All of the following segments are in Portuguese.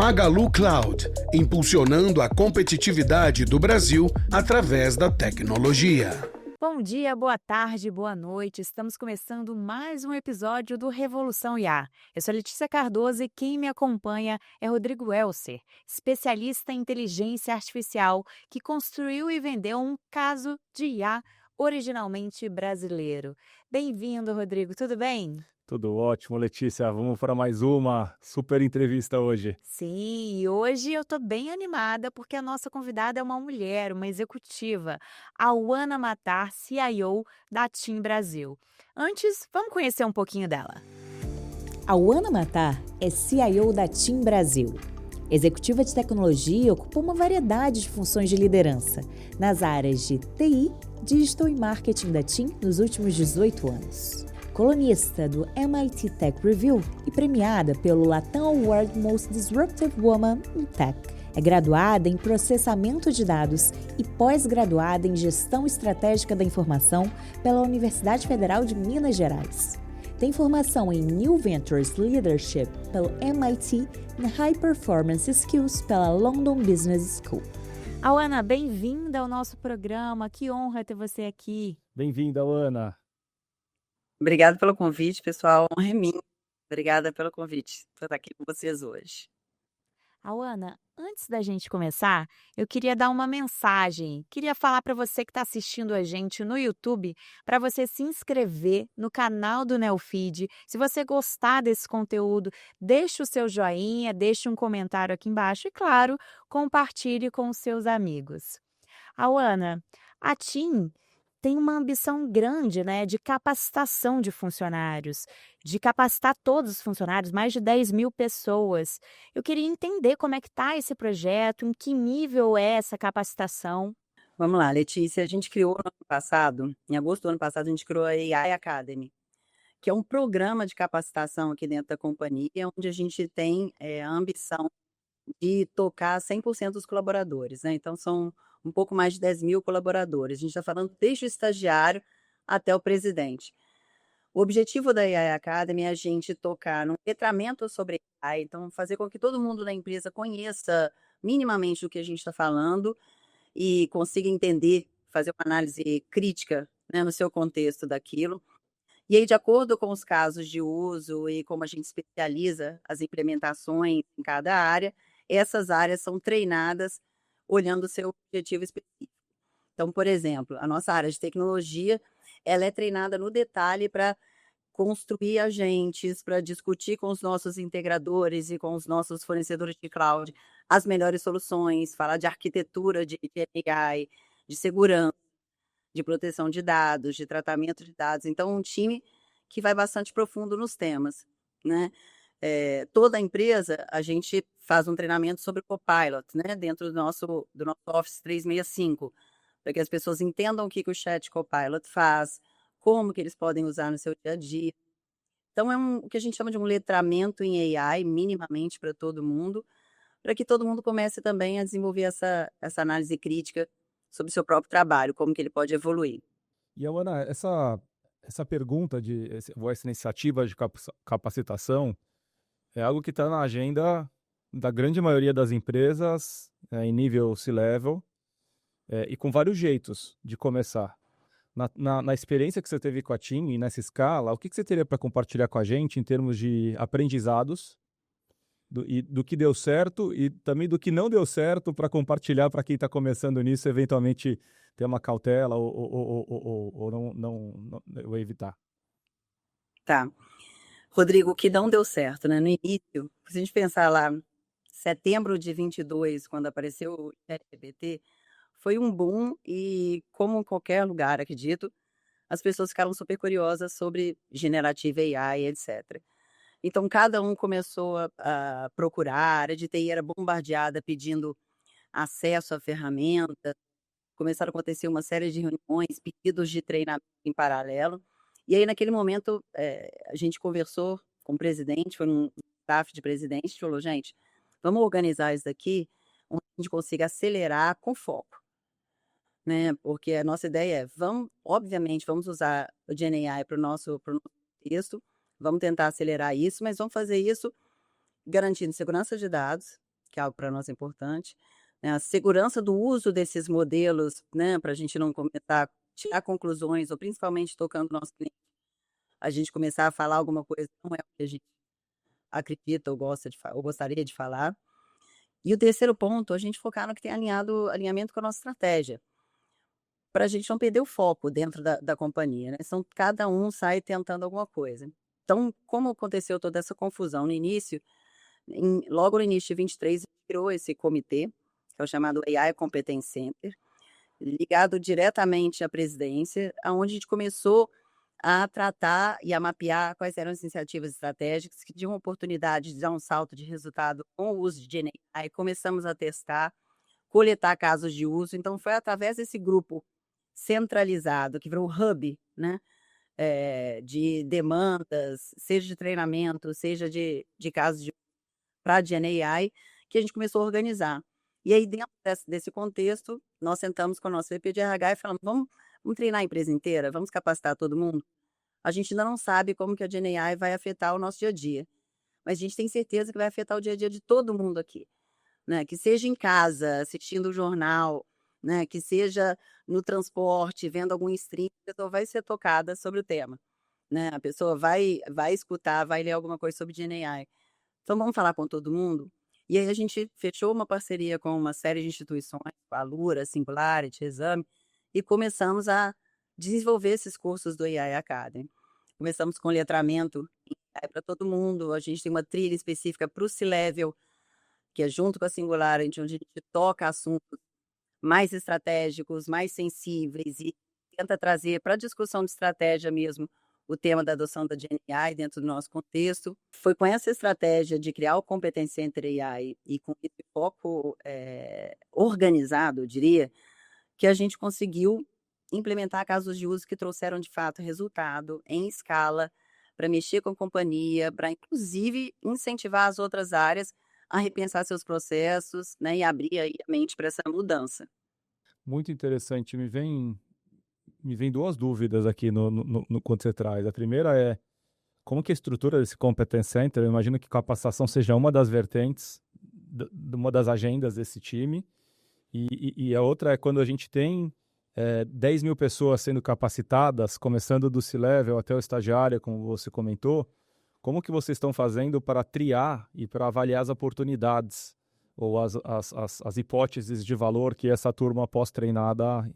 Magalu Cloud, impulsionando a competitividade do Brasil através da tecnologia. Bom dia, boa tarde, boa noite. Estamos começando mais um episódio do Revolução IA. Eu sou Letícia Cardoso e quem me acompanha é Rodrigo Elser, especialista em inteligência artificial que construiu e vendeu um caso de IA originalmente brasileiro. Bem-vindo, Rodrigo, tudo bem? Tudo ótimo, Letícia. Vamos para mais uma super entrevista hoje. Sim, e hoje eu estou bem animada porque a nossa convidada é uma mulher, uma executiva, a Auana Matar, CIO da TIM Brasil. Antes, vamos conhecer um pouquinho dela. A Auana Matar é CIO da TIM Brasil. Executiva de tecnologia, ocupou uma variedade de funções de liderança nas áreas de TI, Digital e Marketing da TIM nos últimos 18 anos. Colunista do MIT Tech Review e premiada pelo Latam Award Most Disruptive Woman in Tech. É graduada em Processamento de Dados e pós-graduada em Gestão Estratégica da Informação pela Universidade Federal de Minas Gerais. Tem formação em New Ventures Leadership pelo MIT e High Performance Skills pela London Business School. Auana, bem-vinda ao nosso programa. Que honra ter você aqui. Bem-vinda, Auana. Obrigada pelo convite, pessoal. Honra é minha. Obrigada pelo convite por estar aqui com vocês hoje. Auana, antes da gente começar, eu queria dar uma mensagem. Queria falar para você que está assistindo a gente no YouTube, para você se inscrever no canal do Neofeed. Se você gostar desse conteúdo, deixe o seu joinha, deixe um comentário aqui embaixo e, claro, compartilhe com os seus amigos. Auana, a TIM tem uma ambição grande, né, de capacitação de funcionários, de capacitar todos os funcionários, mais de 10 mil pessoas. Eu queria entender como é que está esse projeto, em que nível é essa capacitação. Vamos lá, Letícia. A gente criou no ano passado, em agosto do ano passado, a gente criou a AI Academy, que é um programa de capacitação aqui dentro da companhia, onde a gente tem a ambição de tocar 100% dos colaboradores, né? Então, são um pouco mais de 10 mil colaboradores. A gente está falando desde o estagiário até o presidente. O objetivo da AI Academy é a gente tocar num letramento sobre AI, então fazer com que todo mundo da empresa conheça minimamente o que a gente está falando e consiga entender, fazer uma análise crítica, né, no seu contexto daquilo. E aí, de acordo com os casos de uso e como a gente especializa as implementações em cada área, essas áreas são treinadas olhando o seu objetivo específico. Então, por exemplo, a nossa área de tecnologia, ela é treinada no detalhe para construir agentes, para discutir com os nossos integradores e com os nossos fornecedores de cloud as melhores soluções, falar de arquitetura de AI, de segurança, de proteção de dados, de tratamento de dados. Então, um time que vai bastante profundo nos temas, né? Toda a empresa, a gente faz um treinamento sobre Copilot, né? Dentro do nosso Office 365, para que as pessoas entendam o que o Chat Copilot faz, como que eles podem usar no seu dia a dia. Então, o que a gente chama de um letramento em AI, minimamente para todo mundo, para que todo mundo comece também a desenvolver essa análise crítica sobre o seu próprio trabalho, como que ele pode evoluir. E, Auana, essa pergunta, essa iniciativa de capacitação é algo que está na agenda da grande maioria das empresas, em nível C-level, e com vários jeitos de começar. Na experiência que você teve com a TIM e nessa escala, o que você teria para compartilhar com a gente em termos de aprendizados, do que deu certo e também do que não deu certo para compartilhar para quem está começando nisso, eventualmente ter uma cautela ou não evitar? Tá. Rodrigo, o que não deu certo, né? No início, se a gente pensar lá, setembro de 22, quando apareceu o ChatGPT, foi um boom e, como em qualquer lugar, acredito, as pessoas ficaram super curiosas sobre generative AI, etc. Então, cada um começou a procurar, a área de TI era bombardeada pedindo acesso à ferramenta, começaram a acontecer uma série de reuniões, pedidos de treinamento em paralelo. E aí, naquele momento, a gente conversou com o presidente, foi um staff de presidente, falou, gente, vamos organizar isso daqui, onde a gente consiga acelerar com foco, né? Porque a nossa ideia é, obviamente, vamos usar o GenAI para o nosso texto, vamos tentar acelerar isso, mas vamos fazer isso garantindo segurança de dados, que é algo para nós importante, né, a segurança do uso desses modelos, né, para a gente não começar a tirar conclusões, ou principalmente tocando o nosso cliente, a gente começar a falar alguma coisa que não é o que a gente acredita ou gosta de ou gostaria de falar. E o terceiro ponto, a gente focar no que tem alinhamento com a nossa estratégia, para a gente não perder o foco dentro da companhia, né, senão cada um sai tentando alguma coisa. Então, como aconteceu toda essa confusão no início, logo no início de 23, a gente criou esse comitê, que é o chamado AI Competence Center, ligado diretamente à presidência, aonde a gente começou a tratar e a mapear quais eram as iniciativas estratégicas que tinham oportunidade de dar um salto de resultado com o uso de GenAI. Começamos a testar, coletar casos de uso. Então, foi através desse grupo centralizado, que virou o hub, né, de demandas, seja de treinamento, seja de casos para a GenAI, que a gente começou a organizar. E aí, dentro desse contexto, nós sentamos com o nosso VP de RH e falamos: vamos treinar a empresa inteira? Vamos capacitar todo mundo? A gente ainda não sabe como que a GenAI vai afetar o nosso dia a dia, mas a gente tem certeza que vai afetar o dia a dia de todo mundo aqui, né? Que seja em casa, assistindo o jornal, né? Que seja no transporte, vendo algum stream, a pessoa vai ser tocada sobre o tema, né? A pessoa vai escutar, vai ler alguma coisa sobre GenAI. Então, vamos falar com todo mundo? E aí a gente fechou uma parceria com uma série de instituições, com a Alura, Singularity, Exame, e começamos a desenvolver esses cursos do AI Academy. Começamos com letramento para todo mundo, a gente tem uma trilha específica para o C-Level, que é junto com a Singularity, onde a gente toca assuntos mais estratégicos, mais sensíveis, e tenta trazer para a discussão de estratégia mesmo o tema da adoção da GenAI dentro do nosso contexto. Foi com essa estratégia de criar o Competence Center AI e com esse foco organizado, eu diria, que a gente conseguiu implementar casos de uso que trouxeram, de fato, resultado em escala, para mexer com a companhia, para, inclusive, incentivar as outras áreas a repensar seus processos, né, e abrir aí a mente para essa mudança. Muito interessante. Me vem duas dúvidas aqui no quando você traz. A primeira é, como que a estrutura desse Competence Center, eu imagino que capacitação seja uma das vertentes, uma das agendas desse time, e a outra é quando a gente tem 10 mil pessoas sendo capacitadas, começando do C-Level até o estagiário, como você comentou, como que vocês estão fazendo para triar e para avaliar as oportunidades ou as hipóteses de valor que essa turma pós-treinada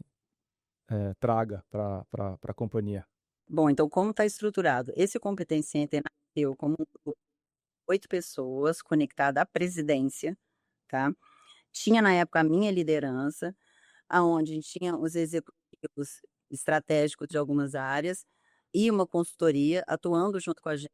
traga para a companhia? Bom, então, como está estruturado? Esse Competence Center nasceu como um grupo de 8 pessoas conectadas à presidência, tá? Tinha, na época, a minha liderança, aonde a gente tinha os executivos estratégicos de algumas áreas e uma consultoria atuando junto com a gente,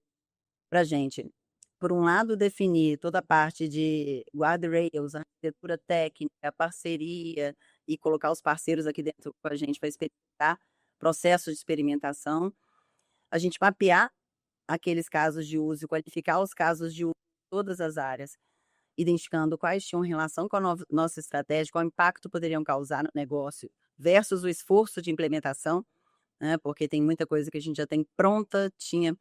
para a gente, por um lado, definir toda a parte de guardrails, arquitetura técnica, parceria, e colocar os parceiros aqui dentro com a gente para experimentar, processo de experimentação, a gente mapear aqueles casos de uso, qualificar os casos de uso em todas as áreas, identificando quais tinham relação com a nossa estratégia, qual impacto poderiam causar no negócio, versus o esforço de implementação, né, porque tem muita coisa que a gente já tem pronta, tinha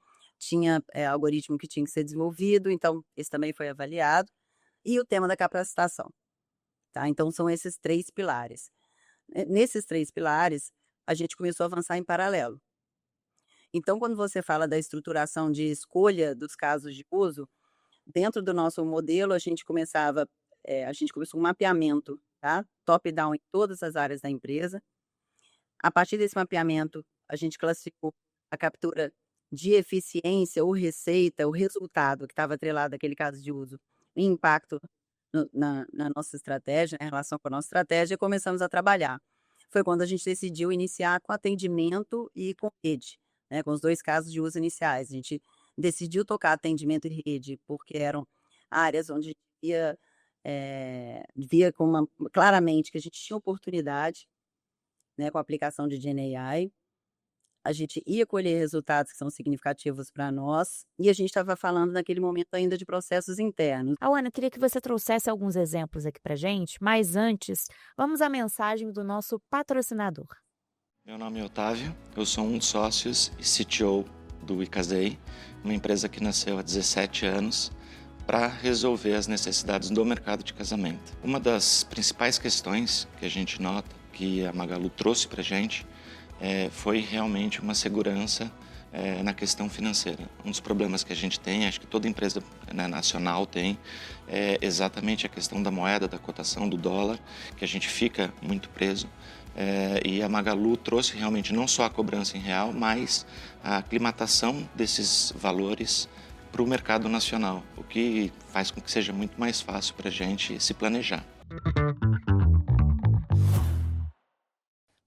algoritmo que tinha que ser desenvolvido, então esse também foi avaliado, e o tema da capacitação. Tá? Então, são esses 3 pilares. Nesses 3 pilares, a gente começou a avançar em paralelo. Então, quando você fala da estruturação de escolha dos casos de uso, dentro do nosso modelo, a gente começou um mapeamento, tá? Top-down em todas as áreas da empresa. A partir desse mapeamento, a gente classificou a captura de eficiência ou receita, o resultado que estava atrelado àquele caso de uso, o impacto na nossa estratégia, em relação com a nossa estratégia, e começamos a trabalhar. Foi quando a gente decidiu iniciar com atendimento e com rede, né, com os 2 casos de uso iniciais. A gente decidiu tocar atendimento e rede, porque eram áreas onde a gente via claramente que a gente tinha oportunidade, né, com a aplicação de GenAI. A gente ia colher resultados que são significativos para nós, e a gente estava falando naquele momento ainda de processos internos. Ana, eu queria que você trouxesse alguns exemplos aqui para gente, mas antes, vamos à mensagem do nosso patrocinador. Meu nome é Otávio, eu sou um dos sócios e CTO do Icasei, uma empresa que nasceu há 17 anos para resolver as necessidades do mercado de casamento. Uma das principais questões que a gente nota que a Magalu trouxe para a gente foi realmente uma segurança na questão financeira. Um dos problemas que a gente tem, acho que toda empresa, né, nacional tem, é exatamente a questão da moeda, da cotação do dólar, que a gente fica muito preso. E a Magalu trouxe realmente não só a cobrança em real, mas a aclimatação desses valores para o mercado nacional, o que faz com que seja muito mais fácil para a gente se planejar.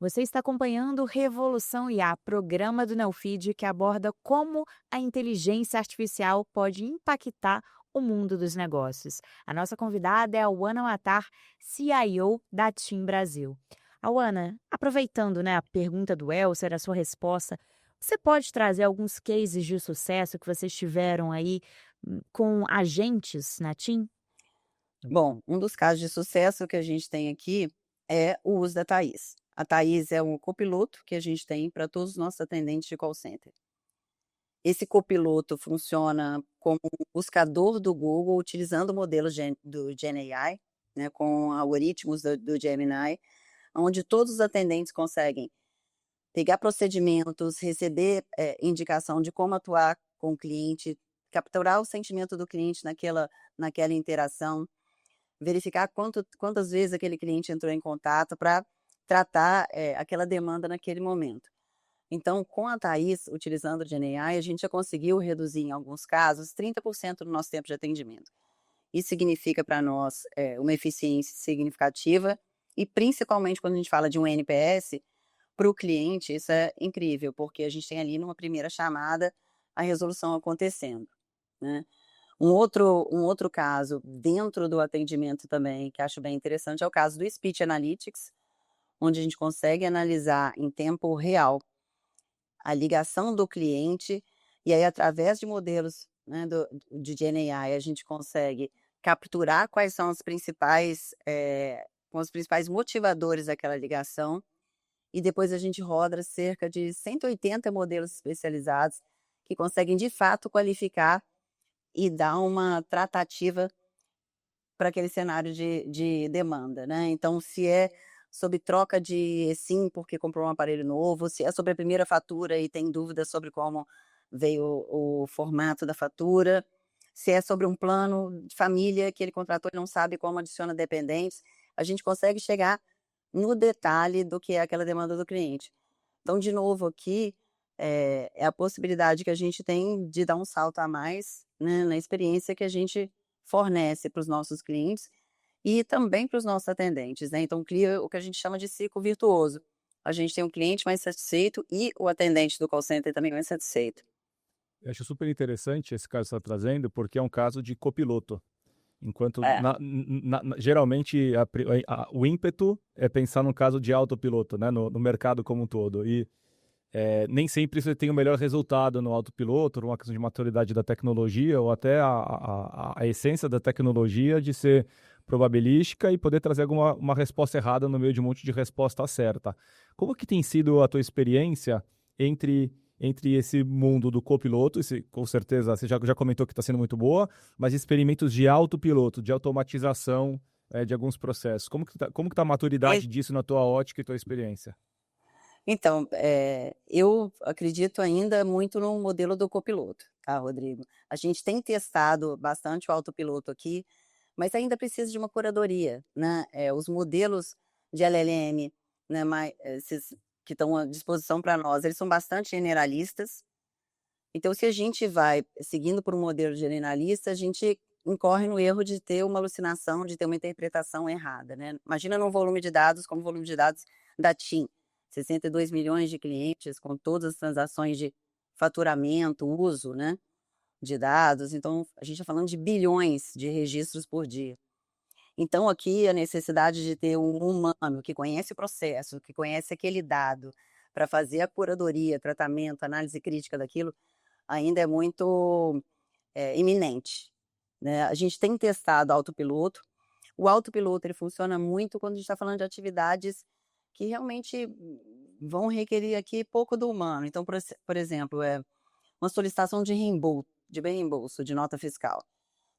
Você está acompanhando o Revolução IA, programa do Neofeed que aborda como a inteligência artificial pode impactar o mundo dos negócios. A nossa convidada é a Uana Matar, CIO da TIM Brasil. Uana, aproveitando, né, a pergunta do Elcer, a sua resposta, você pode trazer alguns cases de sucesso que vocês tiveram aí com agentes na TIM? Bom, um dos casos de sucesso que a gente tem aqui é o uso da Thaís. A Thaís é um copiloto que a gente tem para todos os nossos atendentes de call center. Esse copiloto funciona como um buscador do Google, utilizando o modelo do GenAI, né, com algoritmos do Gemini, onde todos os atendentes conseguem pegar procedimentos, receber indicação de como atuar com o cliente, capturar o sentimento do cliente naquela interação, verificar quantas vezes aquele cliente entrou em contato para tratar aquela demanda naquele momento. Então, com a Thaís, utilizando o GenAI, a gente já conseguiu reduzir, em alguns casos, 30% do nosso tempo de atendimento. Isso significa para nós uma eficiência significativa e, principalmente, quando a gente fala de um NPS, para o cliente, isso é incrível, porque a gente tem ali, numa primeira chamada, a resolução acontecendo, né? Um outro caso, dentro do atendimento também, que acho bem interessante, é o caso do Speech Analytics, onde a gente consegue analisar em tempo real a ligação do cliente, e aí, através de modelos, né, de GenAI, a gente consegue capturar quais são os principais motivadores daquela ligação, e depois a gente roda cerca de 180 modelos especializados que conseguem, de fato, qualificar e dar uma tratativa para aquele cenário de demanda, né? Então, se é sobre troca de SIM porque comprou um aparelho novo, se é sobre a primeira fatura e tem dúvidas sobre como veio o formato da fatura, se é sobre um plano de família que ele contratou e não sabe como adiciona dependentes, a gente consegue chegar no detalhe do que é aquela demanda do cliente. Então, de novo, aqui é a possibilidade que a gente tem de dar um salto a mais, né, na experiência que a gente fornece para os nossos clientes e também para os nossos atendentes, né? Então, cria o que a gente chama de ciclo virtuoso. A gente tem um cliente mais satisfeito e o atendente do call center também mais satisfeito. Eu acho super interessante esse caso que você está trazendo, porque é um caso de copiloto. Enquanto, geralmente, o ímpeto é pensar no caso de autopiloto, né, no mercado como um todo. E nem sempre você tem o melhor resultado no autopiloto, uma questão de maturidade da tecnologia, ou até a essência da tecnologia de ser probabilística e poder trazer uma resposta errada no meio de um monte de resposta certa. Como que tem sido a tua experiência entre esse mundo do copiloto, com certeza você já comentou que está sendo muito boa, mas experimentos de autopiloto, de automatização de alguns processos. Como que tá a maturidade disso na tua ótica e tua experiência? Então, eu acredito ainda muito no modelo do copiloto, tá, Rodrigo? A gente tem testado bastante o autopiloto aqui, mas ainda precisa de uma curadoria, né? Os modelos de LLM, né, esses que estão à disposição para nós, eles são bastante generalistas. Então, se a gente vai seguindo por um modelo generalista, a gente incorre no erro de ter uma alucinação, de ter uma interpretação errada, né? Imagina num volume de dados como o volume de dados da TIM, 62 milhões de clientes, com todas as transações de faturamento, uso, né, de dados. Então, a gente está falando de bilhões de registros por dia. Então, aqui, a necessidade de ter um humano que conhece o processo, que conhece aquele dado, para fazer a curadoria, tratamento, análise crítica daquilo, ainda é muito iminente, né? A gente tem testado autopiloto. O autopiloto ele funciona muito quando a gente está falando de atividades que realmente vão requerer aqui pouco do humano. Então, por exemplo, uma solicitação de reembolso, de nota fiscal.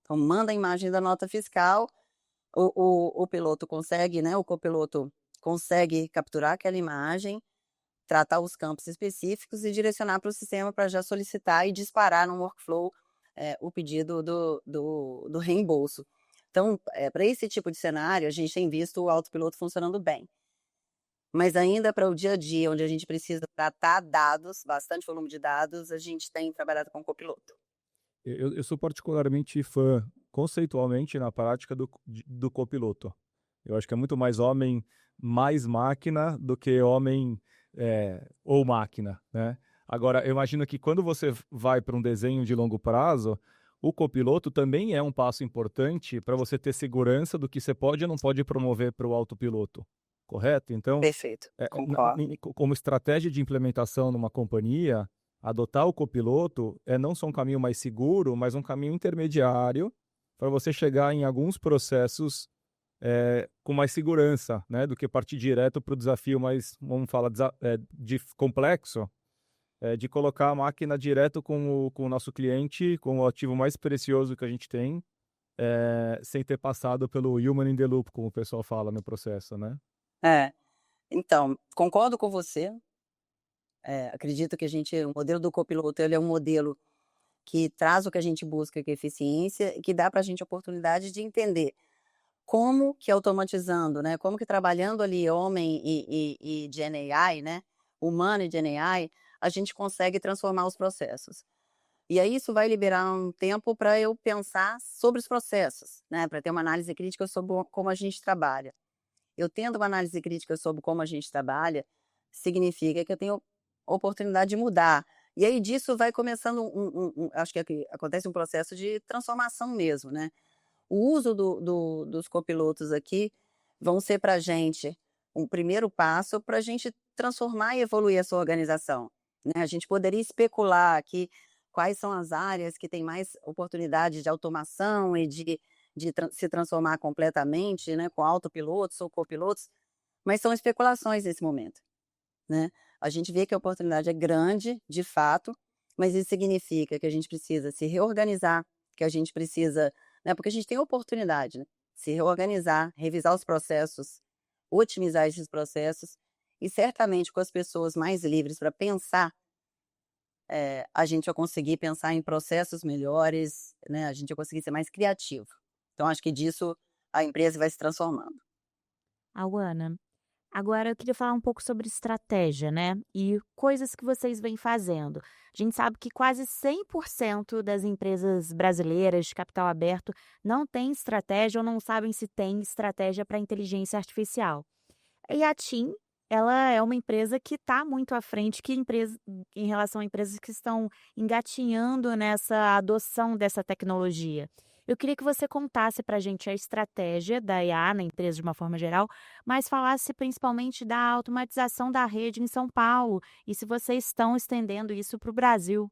Então, manda a imagem da nota fiscal, o piloto consegue, né, o copiloto consegue capturar aquela imagem, tratar os campos específicos e direcionar para o sistema para já solicitar e disparar no workflow o pedido do reembolso. Então, para esse tipo de cenário, a gente tem visto o autopiloto funcionando bem. Mas ainda para o dia a dia, onde a gente precisa tratar dados, bastante volume de dados, a gente tem trabalhado com o copiloto. Eu sou particularmente fã, conceitualmente, na prática do copiloto. Eu acho que é muito mais homem, mais máquina, do que homem ou máquina, né? Agora, eu imagino que quando você vai para um desenho de longo prazo, o copiloto também é um passo importante para você ter segurança do que você pode ou não pode promover para o autopiloto, correto? Então, Perfeito, concordo. como estratégia de implementação numa companhia, adotar o copiloto é não só um caminho mais seguro, mas um caminho intermediário para você chegar em alguns processos com mais segurança, né, do que partir direto para o desafio mais, vamos falar, complexo, de colocar a máquina direto com o nosso cliente, com o ativo mais precioso que a gente tem, sem ter passado pelo human in the loop, como o pessoal fala no processo, né? Então, concordo com você. Acredito que o modelo do copiloto, ele é um modelo que traz o que a gente busca, que é eficiência, e que dá para a gente a oportunidade de entender como que automatizando, né, como que trabalhando ali homem e GenAI, né, humano e GenAI, a gente consegue transformar os processos. E aí isso vai liberar um tempo para eu pensar sobre os processos, né, para ter uma análise crítica sobre como a gente trabalha. Eu tendo uma análise crítica sobre como a gente trabalha, significa que eu tenho oportunidade de mudar. E aí disso vai começando acho que aqui acontece um processo de transformação mesmo, né. O uso dos copilotos aqui vão ser para a gente um primeiro passo para a gente transformar e evoluir a sua organização, né. A gente poderia especular aqui quais são as áreas que têm mais oportunidade de automação e de se transformar completamente, né, com autopilotos ou copilotos, mas são especulações nesse momento, né. A gente vê que a oportunidade é grande, de fato, mas isso significa que a gente precisa se reorganizar, que a gente precisa, né, porque a gente tem oportunidade, né, se reorganizar, revisar os processos, otimizar esses processos e certamente com as pessoas mais livres para pensar, a gente vai conseguir pensar em processos melhores, né, a gente vai conseguir ser mais criativo. Então acho que disso a empresa vai se transformando. Auana, agora eu queria falar um pouco sobre estratégia, né? E coisas que vocês vêm fazendo. A gente sabe que quase 100% das empresas brasileiras de capital aberto não têm estratégia ou não sabem se tem estratégia para inteligência artificial. E a TIM, ela é uma empresa que está muito à frente em relação a empresas que estão engatinhando nessa adoção dessa tecnologia. Eu queria que você contasse para a gente a estratégia da IA na empresa de uma forma geral, mas falasse principalmente da automatização da rede em São Paulo e se vocês estão estendendo isso para o Brasil.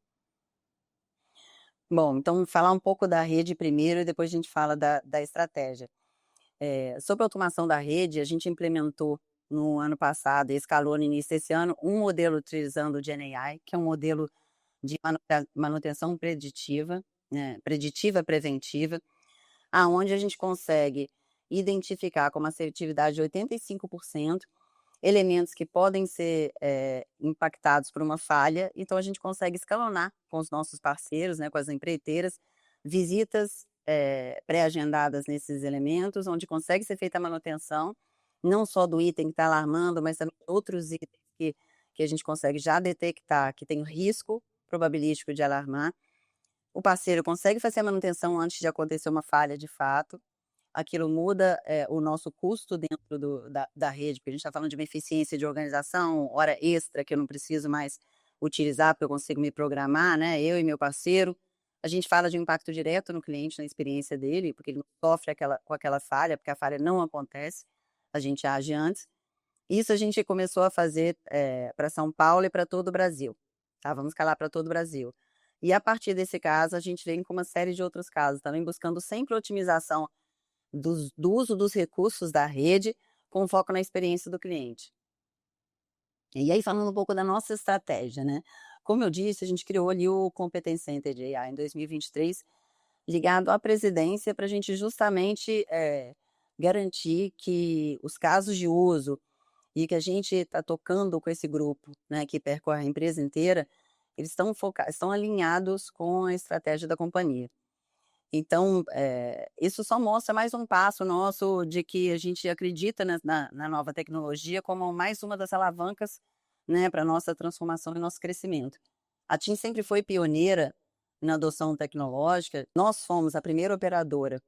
Bom, então falar um pouco da rede primeiro e depois a gente fala da estratégia. Sobre a automação da rede, a gente implementou no ano passado e escalou no início desse ano um modelo utilizando o GenAI, que é um modelo de manutenção preditiva, né, preditiva preventiva, aonde a gente consegue identificar com uma assertividade de 85% elementos que podem ser impactados por uma falha, então a gente consegue escalonar com os nossos parceiros, né, com as empreiteiras, visitas pré-agendadas nesses elementos, onde consegue ser feita a manutenção, não só do item que está alarmando, mas também outros itens que a gente consegue já detectar que tem risco probabilístico de alarmar. O parceiro consegue fazer a manutenção antes de acontecer uma falha de fato. Aquilo muda o nosso custo dentro da rede, porque a gente está falando de uma eficiência de organização, hora extra que eu não preciso mais utilizar, porque eu consigo me programar, né? Eu e meu parceiro. A gente fala de um impacto direto no cliente, na experiência dele, porque ele não sofre com aquela falha, porque a falha não acontece, a gente age antes. Isso a gente começou a fazer para São Paulo e para todo o Brasil. Tá? Vamos escalar para todo o Brasil. E a partir desse caso, a gente vem com uma série de outros casos, também buscando sempre otimização do uso dos recursos da rede, com foco na experiência do cliente. E aí, falando um pouco da nossa estratégia, né? Como eu disse, a gente criou ali o Competence Center de AI em 2023, ligado à presidência para a gente justamente garantir que os casos de uso e que a gente está tocando com esse grupo, né, que percorre a empresa inteira, eles estão alinhados com a estratégia da companhia. Então, isso só mostra mais um passo nosso de que a gente acredita na nova tecnologia como mais uma das alavancas, né, para a nossa transformação e nosso crescimento. A TIM sempre foi pioneira na adoção tecnológica. Nós fomos a primeira operadora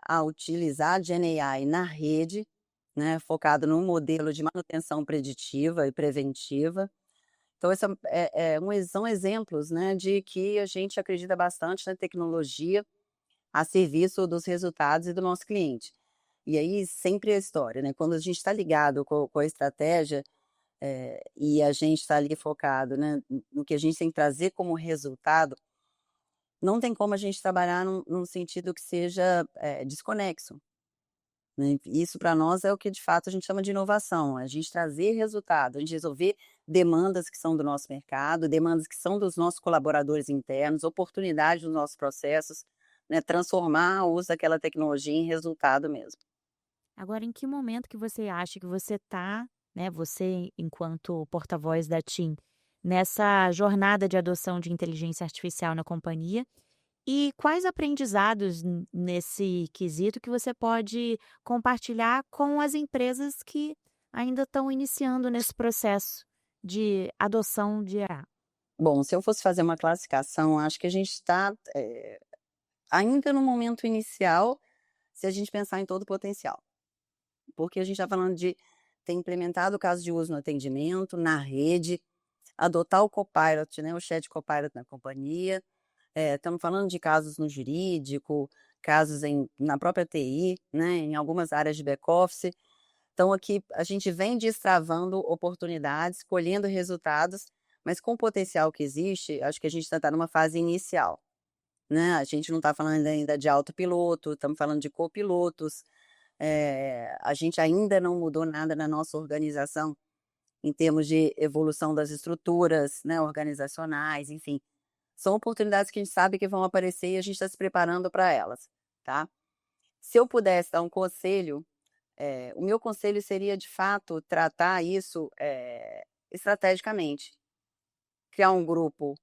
a utilizar a GenAI na rede, né, focado num modelo de manutenção preditiva e preventiva. Então, são exemplos, né, de que a gente acredita bastante na tecnologia a serviço dos resultados e do nosso cliente. E aí, sempre a história, né? Quando a gente está ligado com a estratégia e a gente está ali focado, né, no que a gente tem que trazer como resultado, não tem como a gente trabalhar num sentido que seja desconexo. Né? Isso, para nós, é o que, de fato, a gente chama de inovação. A gente trazer resultado, a gente resolver demandas que são do nosso mercado, demandas que são dos nossos colaboradores internos, oportunidades dos nossos processos, né, transformar o uso daquela tecnologia em resultado mesmo. Agora, em que momento que você acha que você está, né, você enquanto porta-voz da TIM, nessa jornada de adoção de inteligência artificial na companhia? E quais aprendizados nesse quesito que você pode compartilhar com as empresas que ainda estão iniciando nesse processo de adoção de IA? Bom, se eu fosse fazer uma classificação, acho que a gente está ainda no momento inicial, se a gente pensar em todo o potencial. Porque a gente está falando de ter implementado o caso de uso no atendimento, na rede, adotar o Copilot, né, o Chat Copilot na companhia. Estamos falando de casos no jurídico, casos na própria TI, né, em algumas áreas de back-office. Então, aqui a gente vem destravando oportunidades, colhendo resultados, mas com o potencial que existe, acho que a gente está numa fase inicial. Né? A gente não está falando ainda de autopiloto, estamos falando de copilotos. A gente ainda não mudou nada na nossa organização em termos de evolução das estruturas, né, organizacionais, enfim. São oportunidades que a gente sabe que vão aparecer e a gente está se preparando para elas, tá? Se eu pudesse dar um conselho, o meu conselho seria, de fato, tratar isso estrategicamente. Criar um grupo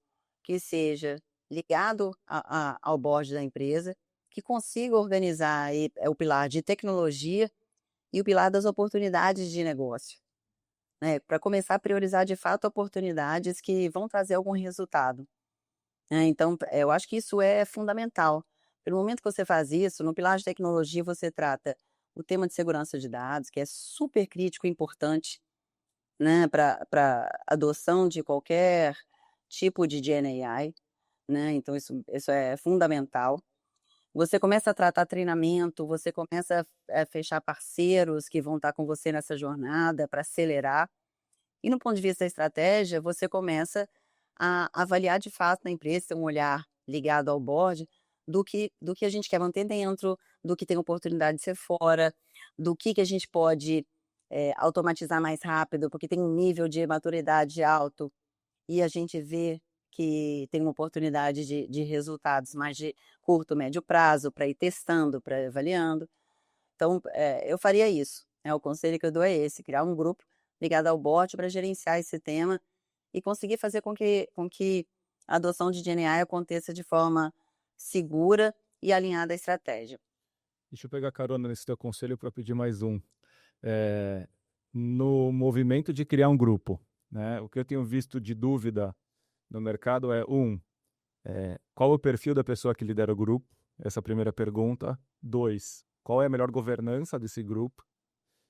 que seja ligado ao board da empresa, que consiga organizar o pilar de tecnologia e o pilar das oportunidades de negócio, né? Para começar a priorizar, de fato, oportunidades que vão trazer algum resultado. Então, eu acho que isso é fundamental. Pelo momento que você faz isso, no pilar de tecnologia você trata o tema de segurança de dados, que é super crítico e importante, né, para adoção de qualquer tipo de GenAI, né? Então, isso é fundamental. Você começa a tratar treinamento, você começa a fechar parceiros que vão estar com você nessa jornada para acelerar. E no ponto de vista da estratégia, você começa a avaliar de fato na empresa, ter um olhar ligado ao board, do que a gente quer manter dentro, do que tem oportunidade de ser fora, do que a gente pode automatizar mais rápido, porque tem um nível de maturidade alto e a gente vê que tem uma oportunidade de resultados mais de curto, médio prazo, para ir testando, para ir avaliando. Então, eu faria isso. O conselho que eu dou é esse, criar um grupo ligado ao board para gerenciar esse tema e conseguir fazer com que a adoção de GenAI aconteça de forma segura e alinhada à estratégia. Deixa eu pegar carona nesse teu conselho para pedir mais um. No movimento de criar um grupo, né? O que eu tenho visto de dúvida no mercado é, qual é o perfil da pessoa que lidera o grupo? Essa é a primeira pergunta. 2, qual é a melhor governança desse grupo?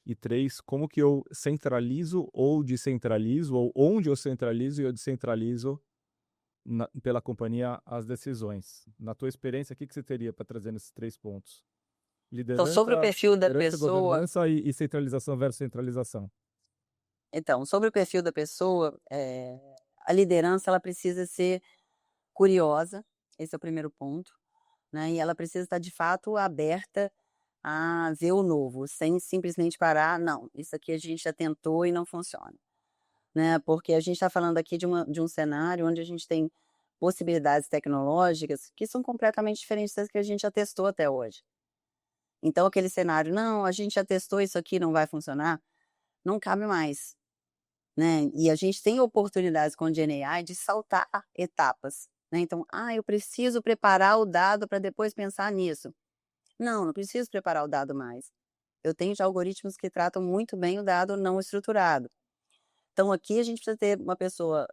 E 3, como que eu centralizo ou descentralizo, ou onde eu centralizo e eu descentralizo pela companhia as decisões? Na tua experiência, o que você teria para trazer nesses 3 pontos? Então, sobre o perfil da pessoa... governança e centralização versus centralização. Então, sobre o perfil da pessoa, a liderança ela precisa ser curiosa, esse é o primeiro ponto, né? E ela precisa estar, de fato, aberta a ver o novo, sem simplesmente parar, não, isso aqui a gente já tentou e não funciona. Né? Porque a gente está falando aqui de um cenário onde a gente tem possibilidades tecnológicas que são completamente diferentes das que a gente já testou até hoje. Então, aquele cenário, não, a gente já testou isso aqui, não vai funcionar, não cabe mais, né? E a gente tem oportunidades com o GenAI de saltar etapas, né? Então, eu preciso preparar o dado para depois pensar nisso. Não preciso preparar o dado mais. Eu tenho já algoritmos que tratam muito bem o dado não estruturado. Então, aqui a gente precisa ter uma pessoa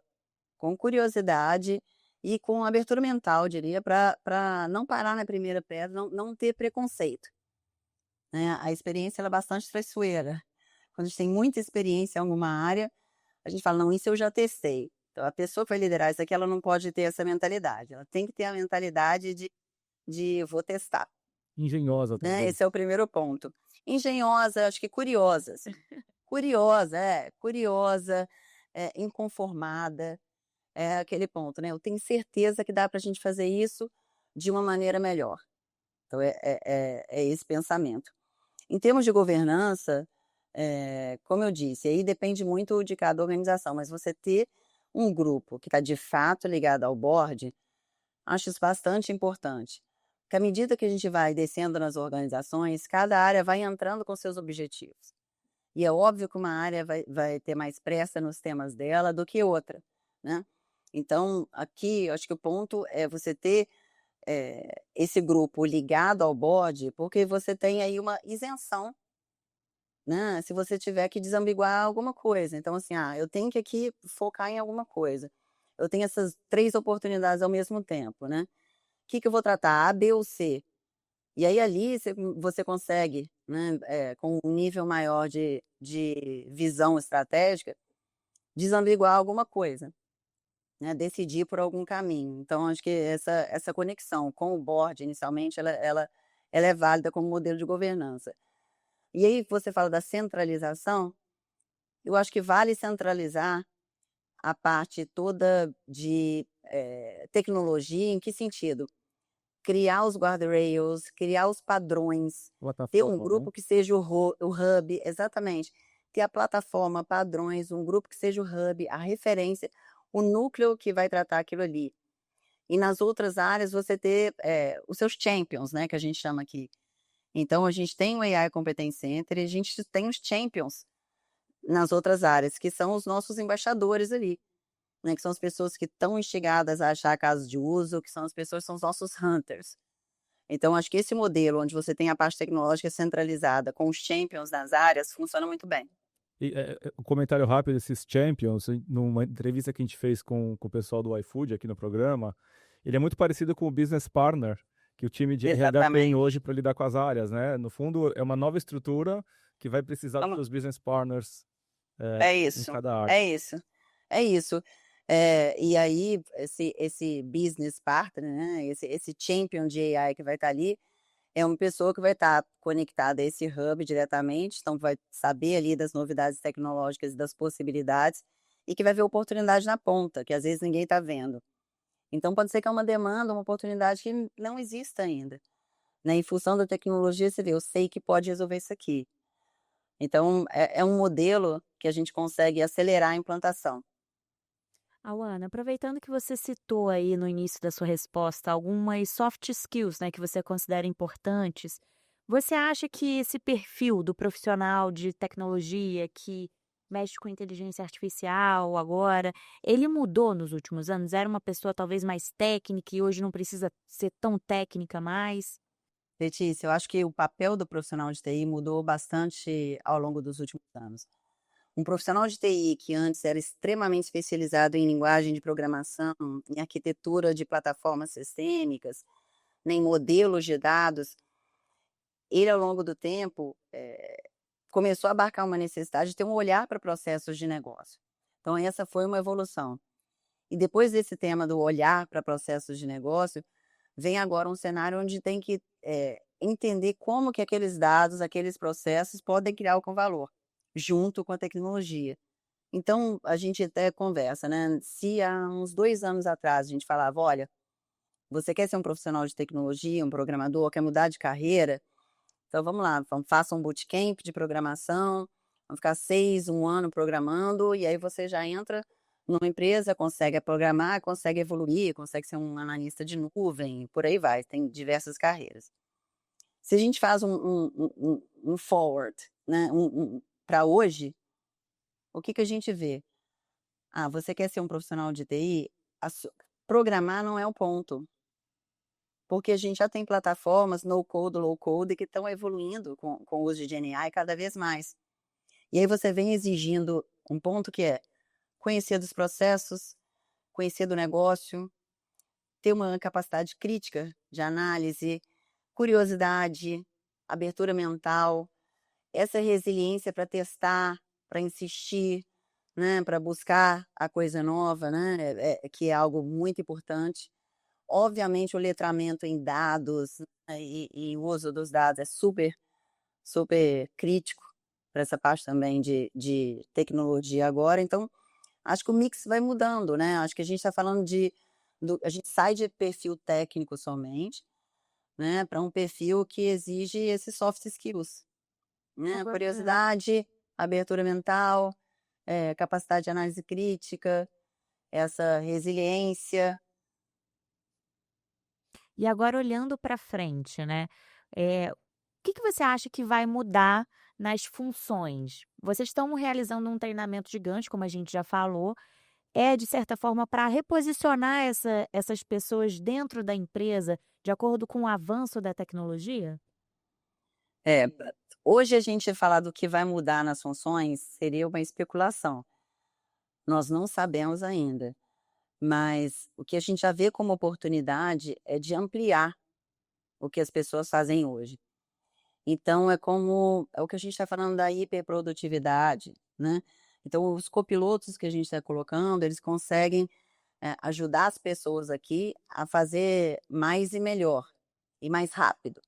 com curiosidade e com abertura mental, eu diria, para não parar na primeira pedra, não ter preconceito, né? A experiência ela é bastante traiçoeira. Quando a gente tem muita experiência em alguma área, a gente fala, não, isso eu já testei. Então, a pessoa que vai liderar isso aqui, ela não pode ter essa mentalidade. Ela tem que ter a mentalidade de vou testar, Engenhosa, né? talvez. Esse é o primeiro ponto. Engenhosa, acho que curiosa. Curiosa, inconformada. É aquele ponto, né? Eu tenho certeza que dá para a gente fazer isso de uma maneira melhor. Então, é esse pensamento. Em termos de governança, como eu disse, aí depende muito de cada organização, mas você ter um grupo que está de fato ligado ao board, acho isso bastante importante. Porque à medida que a gente vai descendo nas organizações, cada área vai entrando com seus objetivos. E é óbvio que uma área vai ter mais pressa nos temas dela do que outra, né? Então, aqui, eu acho que o ponto é você ter esse grupo ligado ao board, porque você tem aí uma isenção, né? Se você tiver que desambiguar alguma coisa. Então, assim, eu tenho que aqui focar em alguma coisa. Eu tenho essas 3 oportunidades ao mesmo tempo, né? O que eu vou tratar? A, B ou C? E aí ali você consegue, né, com um nível maior de visão estratégica, desambiguar alguma coisa, né, decidir por algum caminho. Então, acho que essa conexão com o board, inicialmente, ela é válida como modelo de governança. E aí você fala da centralização, eu acho que vale centralizar a parte toda de tecnologia, em que sentido? Criar os guardrails, criar os padrões, ter um Plataforma, né? grupo que seja o hub, exatamente. Ter a plataforma, padrões, um grupo que seja o hub, a referência, o núcleo que vai tratar aquilo ali. E nas outras áreas você ter os seus champions, né, que a gente chama aqui. Então a gente tem o AI Competence Center e a gente tem os champions nas outras áreas, que são os nossos embaixadores ali, né, que são as pessoas que estão instigadas a achar casos de uso, que são as pessoas que são os nossos hunters. Então, acho que esse modelo, onde você tem a parte tecnológica centralizada com os champions nas áreas, funciona muito bem. E um comentário rápido desses champions, numa entrevista que a gente fez com o pessoal do iFood aqui no programa, ele é muito parecido com o business partner que o time de RH tem Exatamente. hoje para lidar com as áreas, né? No fundo, é uma nova estrutura que vai precisar Vamos- dos business partners É em isso, cada área. é isso, é isso. E aí, esse business partner, né, esse champion de AI que vai estar ali, é uma pessoa que vai estar conectada a esse hub diretamente, então vai saber ali das novidades tecnológicas e das possibilidades, e que vai ver oportunidade na ponta, que às vezes ninguém está vendo. Então pode ser que é uma demanda, uma oportunidade que não exista ainda, né? Em função da tecnologia, você vê, eu sei que pode resolver isso aqui. Então é um modelo que a gente consegue acelerar a implantação. Ana, aproveitando que você citou aí no início da sua resposta algumas soft skills, né, que você considera importantes, você acha que esse perfil do profissional de tecnologia que mexe com inteligência artificial agora, ele mudou nos últimos anos? Era uma pessoa talvez mais técnica e hoje não precisa ser tão técnica mais? Letícia, eu acho que o papel do profissional de TI mudou bastante ao longo dos últimos anos. Um profissional de TI que antes era extremamente especializado em linguagem de programação, em arquitetura de plataformas sistêmicas, em modelos de dados, ele ao longo do tempo começou a abarcar uma necessidade de ter um olhar para processos de negócio. Então essa foi uma evolução. E depois desse tema do olhar para processos de negócio, vem agora um cenário onde tem que entender como que aqueles dados, aqueles processos podem criar com valor, junto com a tecnologia. Então, a gente até conversa, né? Se há uns 2 anos atrás a gente falava, olha, você quer ser um profissional de tecnologia, um programador, quer mudar de carreira? Então vamos lá, faça um bootcamp de programação, vamos ficar 6, 1 ano programando, e aí você já entra numa empresa, consegue programar, consegue evoluir, consegue ser um analista de nuvem, por aí vai, tem diversas carreiras. Se a gente faz um forward, né, para hoje, o que a gente vê? Você quer ser um profissional de TI? Programar não é o ponto. Porque a gente já tem plataformas no code, low code, que estão evoluindo com o uso de GenAI cada vez mais. E aí você vem exigindo um ponto que é conhecer dos processos, conhecer do negócio, ter uma capacidade crítica de análise, curiosidade, abertura mental, essa resiliência para testar, para insistir, né, para buscar a coisa nova, né, que é algo muito importante. Obviamente, o letramento em dados, né, e o uso dos dados é super, super crítico para essa parte também de tecnologia agora. Então, acho que o mix vai mudando, né? Acho que a gente está falando a gente sai de perfil técnico somente, né, para um perfil que exige esses soft skills, né? Curiosidade, abertura mental, capacidade de análise crítica, essa resiliência. E agora olhando para frente, né, o que você acha que vai mudar nas funções? Vocês estão realizando um treinamento gigante, como a gente já falou, de certa forma para reposicionar essas pessoas dentro da empresa, de acordo com o avanço da tecnologia? Hoje a gente falar do que vai mudar nas funções seria uma especulação. Nós não sabemos ainda, mas o que a gente já vê como oportunidade é de ampliar o que as pessoas fazem hoje. Então, é o que a gente está falando da hiperprodutividade, né? Então, os copilotos que a gente está colocando, eles conseguem ajudar as pessoas aqui a fazer mais e melhor, e mais rápido,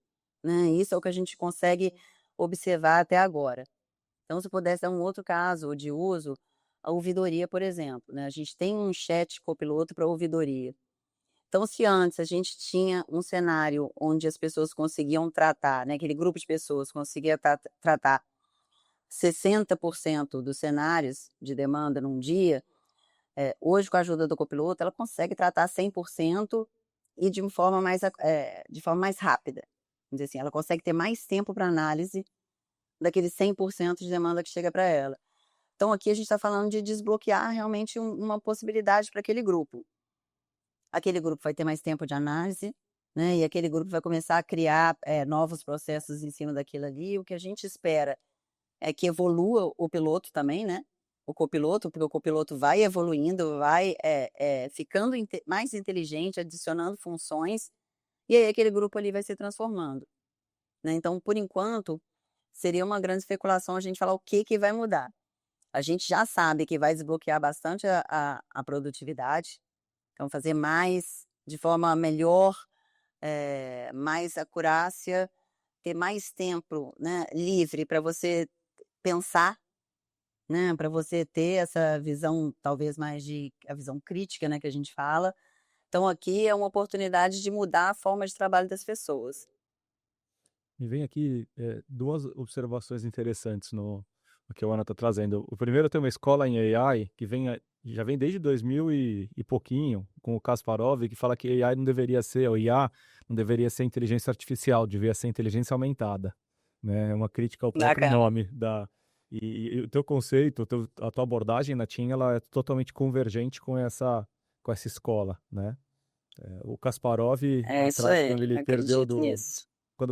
né? Isso é o que a gente consegue observar até agora. Então, se pudesse dar um outro caso de uso, a ouvidoria, por exemplo, né? A gente tem um chat copiloto para ouvidoria. Então, se antes a gente tinha um cenário onde as pessoas conseguiam tratar, né, aquele grupo de pessoas conseguia tratar 60% dos cenários de demanda num dia, hoje, com a ajuda do copiloto, ela consegue tratar 100% e de forma mais rápida. Vamos dizer assim, ela consegue ter mais tempo para análise daquele 100% de demanda que chega para ela. Então, aqui a gente está falando de desbloquear realmente uma possibilidade para aquele grupo. Aquele grupo vai ter mais tempo de análise, né? E aquele grupo vai começar a criar novos processos em cima daquilo ali. O que a gente espera é que evolua o piloto também, né? O copiloto, porque o copiloto vai evoluindo, vai ficando mais inteligente, adicionando funções, e aí aquele grupo ali vai se transformando, né? Então, por enquanto, seria uma grande especulação a gente falar o que vai mudar. A gente já sabe que vai desbloquear bastante a produtividade, então fazer mais, de forma melhor, mais acurácia, ter mais tempo, né, livre para você pensar, né, para você ter essa visão, talvez mais a visão crítica, né, que a gente fala. Então aqui é uma oportunidade de mudar a forma de trabalho das pessoas. Me vem aqui duas observações interessantes no que a Ana está trazendo. O primeiro, tem uma escola em AI que já vem desde 2000 e pouquinho, com o Kasparov, que fala que AI não deveria ser, o IA não deveria ser inteligência artificial, deveria ser inteligência aumentada. Né? É uma crítica ao próprio Bacana. nome. E o teu conceito, a tua abordagem na TIM, ela é totalmente convergente com essa escola. Né? O Kasparov, É isso atrás, aí, quando ele perdeu acredito nisso.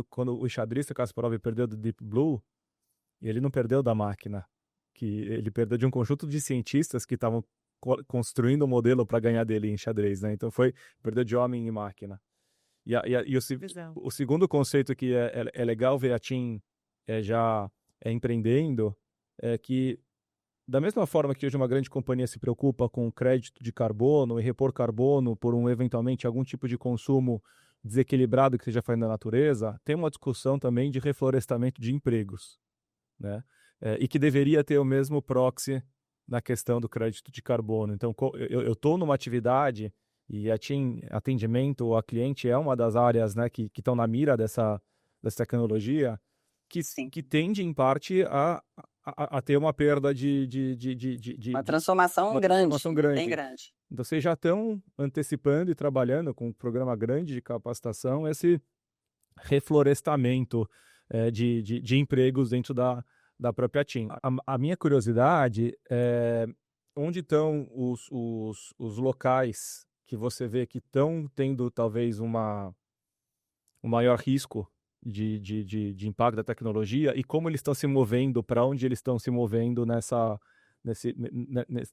quando o xadrista Kasparov perdeu do Deep Blue, ele não perdeu da máquina, que ele perdeu de um conjunto de cientistas que estavam construindo um modelo para ganhar dele em xadrez, né? Então perdeu de homem e máquina. E o segundo conceito que é legal ver a TIM já empreendendo é que, da mesma forma que hoje uma grande companhia se preocupa com crédito de carbono e repor carbono por eventualmente algum tipo de consumo desequilibrado que seja fazendo na natureza, tem uma discussão também de reflorestamento de empregos, né? E que deveria ter o mesmo proxy na questão do crédito de carbono. Então, eu estou numa atividade e a TIM, atendimento a cliente, é uma das áreas, né, que estão na mira dessa tecnologia, que tende, em parte, a a ter uma perda Uma transformação uma grande, transformação bem grande. grande. Vocês já estão antecipando e trabalhando com um programa grande de capacitação, esse reflorestamento de empregos dentro da própria TIM. A minha curiosidade é onde estão os locais que você vê que estão tendo talvez um maior risco de impacto da tecnologia e como eles estão se movendo, para onde eles estão se movendo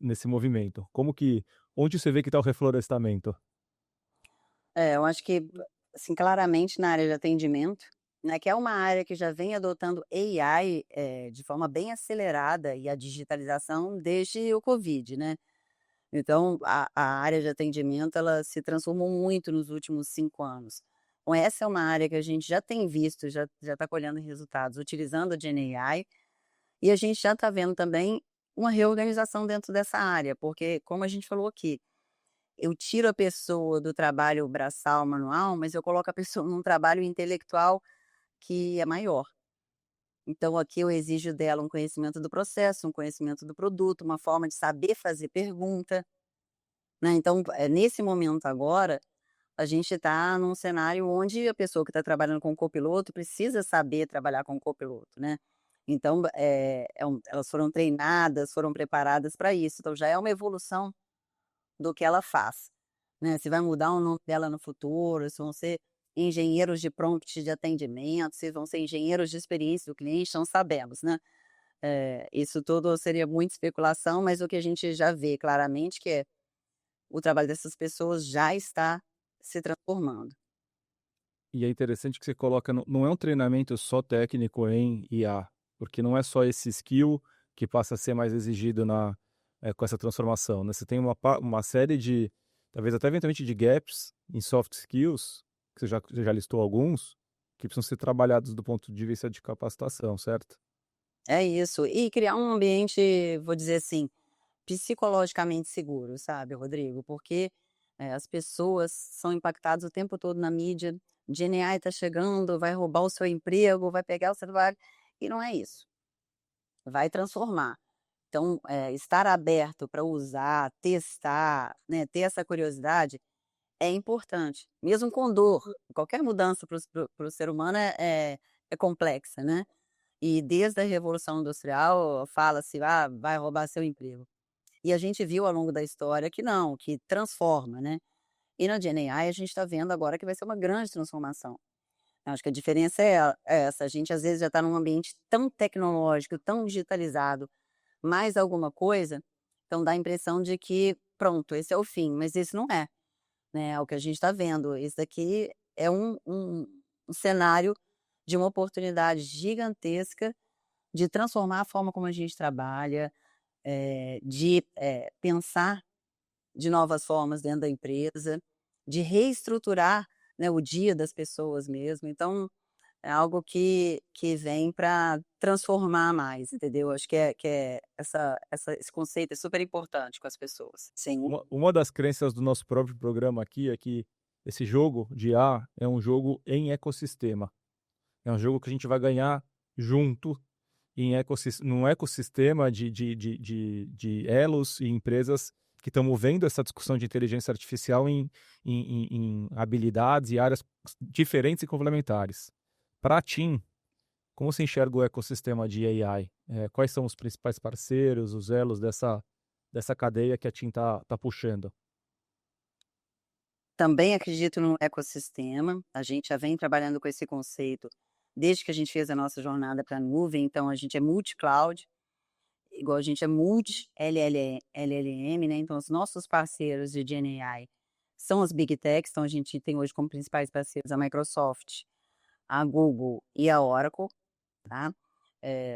nesse movimento. Onde você vê que está o reflorestamento? Eu acho que, assim, claramente na área de atendimento, né, que é uma área que já vem adotando AI de forma bem acelerada e a digitalização desde o Covid, né? Então, a área de atendimento, ela se transformou muito nos últimos 5 anos. Então, essa é uma área que a gente já tem visto, já está colhendo resultados utilizando a GenAI, e a gente já está vendo também uma reorganização dentro dessa área, porque, como a gente falou aqui, eu tiro a pessoa do trabalho braçal, manual, mas eu coloco a pessoa num trabalho intelectual que é maior. Então, aqui eu exijo dela um conhecimento do processo, um conhecimento do produto, uma forma de saber fazer pergunta, né? Então, nesse momento agora, a gente está num cenário onde a pessoa que está trabalhando com o copiloto precisa saber trabalhar com o copiloto, né? Então, elas foram treinadas, foram preparadas para isso. Então, já é uma evolução do que ela faz, né? Se vai mudar o nome dela no futuro, se vão ser engenheiros de prompt de atendimento, se vão ser engenheiros de experiência do cliente, não sabemos, né? Isso tudo seria muita especulação, mas o que a gente já vê claramente que é o trabalho dessas pessoas já está se transformando. E é interessante que você coloca, não é um treinamento só técnico em IA, porque não é só esse skill que passa a ser mais exigido com essa transformação, né? Você tem uma série de, talvez até eventualmente de gaps em soft skills, que você já listou alguns, que precisam ser trabalhados do ponto de vista de capacitação, certo? É isso. E criar um ambiente, vou dizer assim, psicologicamente seguro, sabe, Rodrigo? Porque as pessoas são impactadas o tempo todo na mídia. GenAI está chegando, vai roubar o seu emprego, vai pegar o seu trabalho. E não é isso. Vai transformar. Então, estar aberto para usar, testar, né, ter essa curiosidade é importante. Mesmo com dor. Qualquer mudança para o ser humano é complexa, né? E desde a Revolução Industrial fala-se, vai roubar seu emprego. E a gente viu ao longo da história que não, que transforma, né? E na GenAI a gente está vendo agora que vai ser uma grande transformação. Eu acho que a diferença é essa. A gente às vezes já está num ambiente tão tecnológico, tão digitalizado, mais alguma coisa, então dá a impressão de que, pronto, esse é o fim, mas esse não é, né? É o que a gente está vendo. Esse daqui é um cenário de uma oportunidade gigantesca de transformar a forma como a gente trabalha, de pensar de novas formas dentro da empresa, de reestruturar, né, o dia das pessoas mesmo. Então, é algo que vem para transformar mais, entendeu? Acho que esse conceito é super importante com as pessoas. Sim. Uma das crenças do nosso próprio programa aqui é que esse jogo de IA é um jogo em ecossistema. É um jogo que a gente vai ganhar junto num ecossistema de elos e empresas que estão movendo essa discussão de inteligência artificial em habilidades e áreas diferentes e complementares. Para a TIM, como você enxerga o ecossistema de AI? Quais são os principais parceiros, os elos dessa cadeia que a TIM está puxando? Também acredito no ecossistema. A gente já vem trabalhando com esse conceito desde que a gente fez a nossa jornada para a nuvem. Então, a gente é multi-cloud, igual a gente é multi-LLM, né? Então, os nossos parceiros de GenAI são as Big Techs. Então, a gente tem hoje como principais parceiros a Microsoft, a Google e a Oracle, tá?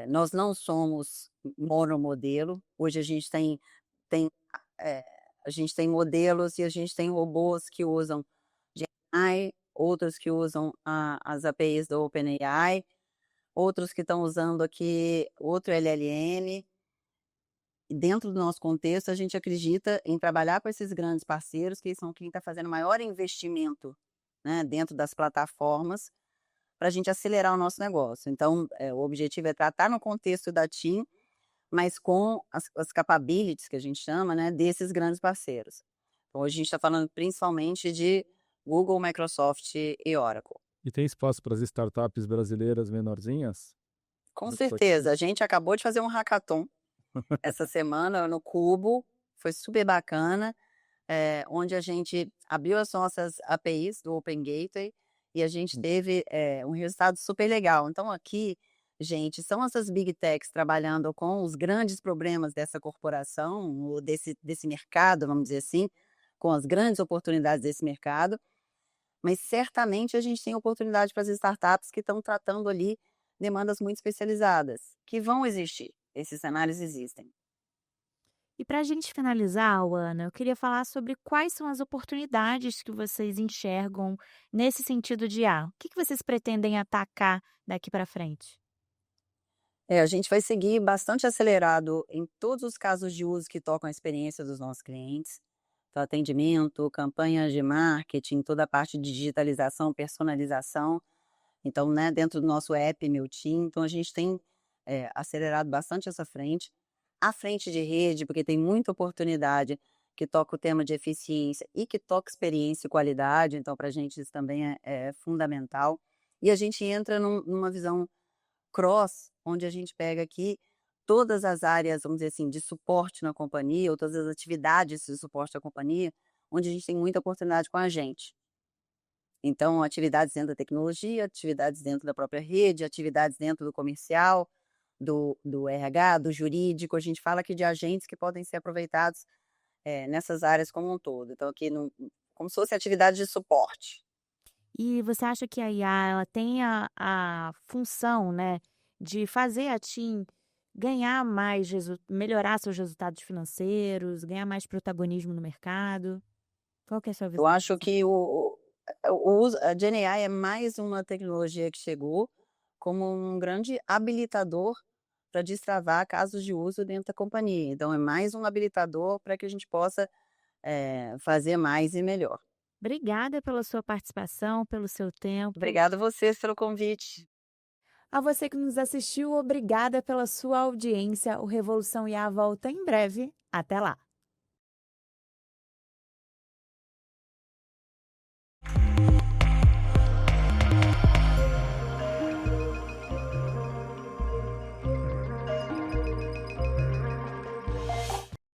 Nós não somos monomodelo. Hoje a gente tem a gente tem modelos e a gente tem robôs que usam GenAI, outros que usam as APIs do OpenAI, outros que estão usando aqui outro LLM. E dentro do nosso contexto, a gente acredita em trabalhar com esses grandes parceiros, que são quem está fazendo maior investimento, né, dentro das plataformas, para a gente acelerar o nosso negócio. Então, o objetivo é tratar no contexto da TIM, mas com as capabilities que a gente chama, né, desses grandes parceiros. Então, hoje a gente está falando principalmente de Google, Microsoft e Oracle. E tem espaço para as startups brasileiras menorzinhas? Com Como é que foi? certeza, a gente acabou de fazer um hackathon essa semana no Cubo, foi super bacana, onde a gente abriu as nossas APIs do Open Gateway e a gente teve um resultado super legal. Então aqui, gente, são essas big techs trabalhando com os grandes problemas dessa corporação, ou desse mercado, vamos dizer assim, com as grandes oportunidades desse mercado, mas certamente a gente tem oportunidade para as startups que estão tratando ali demandas muito especializadas, que vão existir, esses cenários existem. E para a gente finalizar, Ana, eu queria falar sobre quais são as oportunidades que vocês enxergam nesse sentido de IA. O que vocês pretendem atacar daqui para frente? A gente vai seguir bastante acelerado em todos os casos de uso que tocam a experiência dos nossos clientes. Então, atendimento, campanhas de marketing, toda a parte de digitalização, personalização. Então, né, dentro do nosso app, Meu Team, então a gente tem acelerado bastante essa frente. A frente de rede, porque tem muita oportunidade que toca o tema de eficiência e que toca experiência e qualidade, então para a gente isso também é fundamental. E a gente entra numa visão cross, onde a gente pega aqui todas as áreas, vamos dizer assim, de suporte na companhia, ou todas as atividades de suporte à companhia, onde a gente tem muita oportunidade com a gente. Então, atividades dentro da tecnologia, atividades dentro da própria rede, atividades dentro do comercial, do RH, do jurídico, a gente fala aqui de agentes que podem ser aproveitados nessas áreas como um todo. Então, aqui como se fosse atividade de suporte. E você acha que a IA ela tem a função, né, de fazer a TIM ganhar mais, melhorar seus resultados financeiros, ganhar mais protagonismo no mercado? Qual que é a sua Eu visão? acho que a GenAI é mais uma tecnologia que chegou como um grande habilitador para destravar casos de uso dentro da companhia. Então, é mais um habilitador para que a gente possa fazer mais e melhor. Obrigada pela sua participação, pelo seu tempo. Obrigada a vocês pelo convite. A você que nos assistiu, obrigada pela sua audiência. O Revolução IA volta em breve. Até lá!